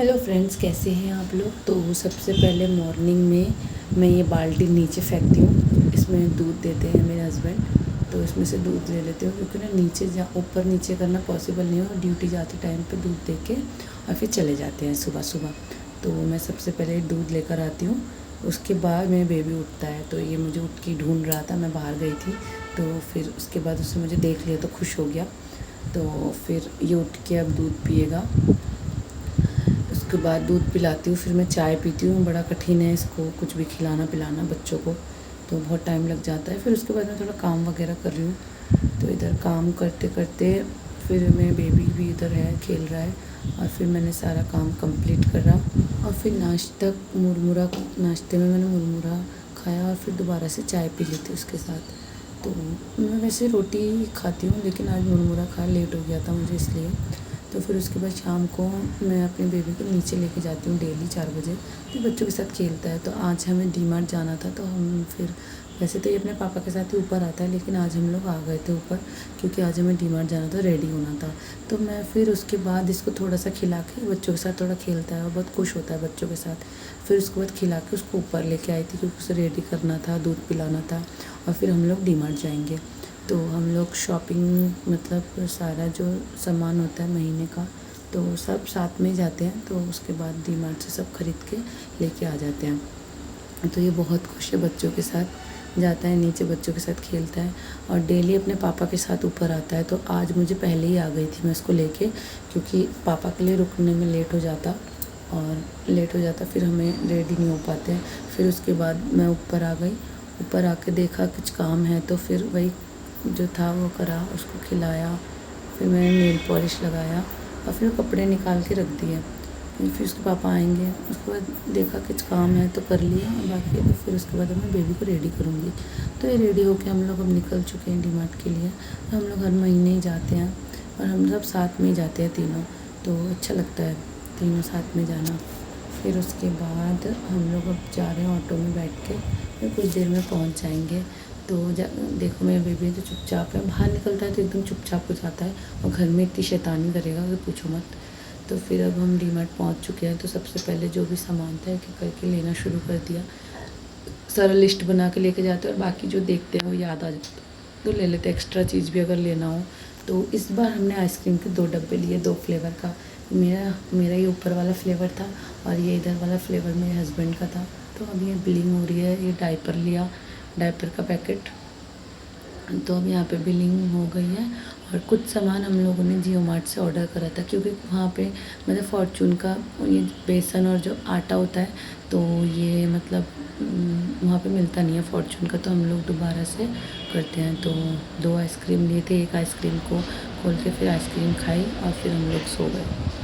Hello friends, कैसे हैं आप लोग। तो सबसे पहले मॉर्निंग में मैं ये बाल्टी नीचे फेंकती हूँ। इसमें दूध देते हैं मेरे हस्बैंड, तो इसमें से दूध ले लेती हूँ क्योंकि ना नीचे ऊपर नीचे करना पॉसिबल नहीं हो। ड्यूटी जाते टाइम पे दूध दे के और फिर चले जाते हैं सुबह सुबह। तो मैं सबसे पहले दूध लेकर आती हूँ। उसके बाद मेरा बेबी उठता है, तो ये मुझे उठ के ढूंढ रहा था, मैं बाहर गई थी। तो फिर उसके बाद उसने मुझे देख लिया तो खुश हो गया। तो फिर ये उठ के अब दूध पिएगा। उसके बाद दूध पिलाती हूँ, फिर मैं चाय पीती हूँ। बड़ा कठिन है इसको कुछ भी खिलाना पिलाना बच्चों को, तो बहुत टाइम लग जाता है। फिर उसके बाद मैं थोड़ा काम वगैरह कर रही हूँ। तो इधर काम करते करते फिर मेरा बेबी भी इधर है, खेल रहा है। और फिर मैंने सारा काम कंप्लीट करा और फिर नाश्ते में मैंने मुरमुरा खाया और फिर दोबारा से चाय पी ली थी उसके साथ। तो मैं वैसे रोटी खाती हूँ, लेकिन आज मुरमुरा खा लेट हो गया था मुझे इसलिए। तो फिर उसके बाद शाम को मैं अपने बेबी को नीचे लेके जाती हूँ डेली 4 बजे। तो बच्चों के साथ खेलता है। तो आज हमें डीमार्ट जाना था, तो हम फिर वैसे तो ये अपने पापा के साथ ही ऊपर आता है, लेकिन आज हम लोग आ गए थे ऊपर क्योंकि आज हमें डीमार्ट जाना था, रेडी होना था। तो मैं फिर उसके बाद इसको थोड़ा सा खिला के बच्चों के साथ थोड़ा खेलता है और बहुत खुश होता है बच्चों के साथ। फिर उसके बाद खिला के उसको ऊपर लेके आई थी क्योंकि उसे रेडी करना था, दूध पिलाना था। और फिर हम लोग डीमार्ट जाएंगे। तो हम लोग शॉपिंग मतलब सारा जो सामान होता है महीने का, तो सब साथ में जाते हैं। तो उसके बाद डीमार्ट से सब खरीद के लेके आ जाते हैं। तो ये बहुत खुश है, बच्चों के साथ जाता है, नीचे बच्चों के साथ खेलता है और डेली अपने पापा के साथ ऊपर आता है। तो आज मुझे पहले ही आ गई थी मैं उसको लेके, क्योंकि पापा के लिए रुकने में लेट हो जाता फिर हमें रेडी नहीं हो पाते। फिर उसके बाद मैं ऊपर आ गई। ऊपर आके देखा कुछ काम है, तो फिर वही जो था वो करा, उसको खिलाया। फिर मैंने नेल पॉलिश लगाया और फिर कपड़े निकाल के रख दिए। फिर उसके पापा आएंगे, उसके बाद देखा कुछ काम है तो कर लिया, बाकी तो फिर उसके बाद मैं बेबी को रेडी करूँगी। तो ये रेडी होके हम लोग अब निकल चुके हैं डीमार्ट के लिए। तो हम लोग हर महीने ही जाते हैं और हम सब साथ में ही जाते हैं तीनों। तो अच्छा लगता है तीनों साथ में जाना। फिर उसके बाद हम लोग अब जा रहे हैं ऑटो में बैठ के, फिर कुछ देर में पहुंच जाएंगे। तो देखो मेरा बेबी तो चुपचाप है, बाहर निकलता है तो एकदम चुपचाप हो जाता है और घर में इतनी शैतानी करेगा कि पूछो मत। तो फिर अब हम डीमार्ट पहुंच चुके हैं। तो सबसे पहले जो भी सामान था एक एक करके लेना शुरू कर दिया। सारा लिस्ट बना के लेके जाते हैं और बाकी जो देखते हैं वो याद आ जाता है तो ले लेते। एक्स्ट्रा चीज़ भी अगर लेना हो तो इस बार हमने आइसक्रीम के 2 डब्बे लिए, 2 फ्लेवर का। मेरा ये ऊपर वाला फ्लेवर था और ये इधर वाला फ्लेवर मेरे हस्बैंड का था। तो अब ये बिलिंग हो रही है। ये डायपर लिया, डायपर का पैकेट। तो अब यहाँ पे बिलिंग हो गई है। और कुछ सामान हम लोगों ने जियो मार्ट से ऑर्डर करा था, क्योंकि वहाँ पे मतलब फॉर्चून का ये बेसन और जो आटा होता है, तो ये मतलब वहाँ पे मिलता नहीं है फॉर्चून का। तो हम लोग दोबारा से करते हैं। तो 2 आइसक्रीम लिए थे, एक आइसक्रीम को खोल के फिर आइसक्रीम खाई और फिर हम लोग सो गए।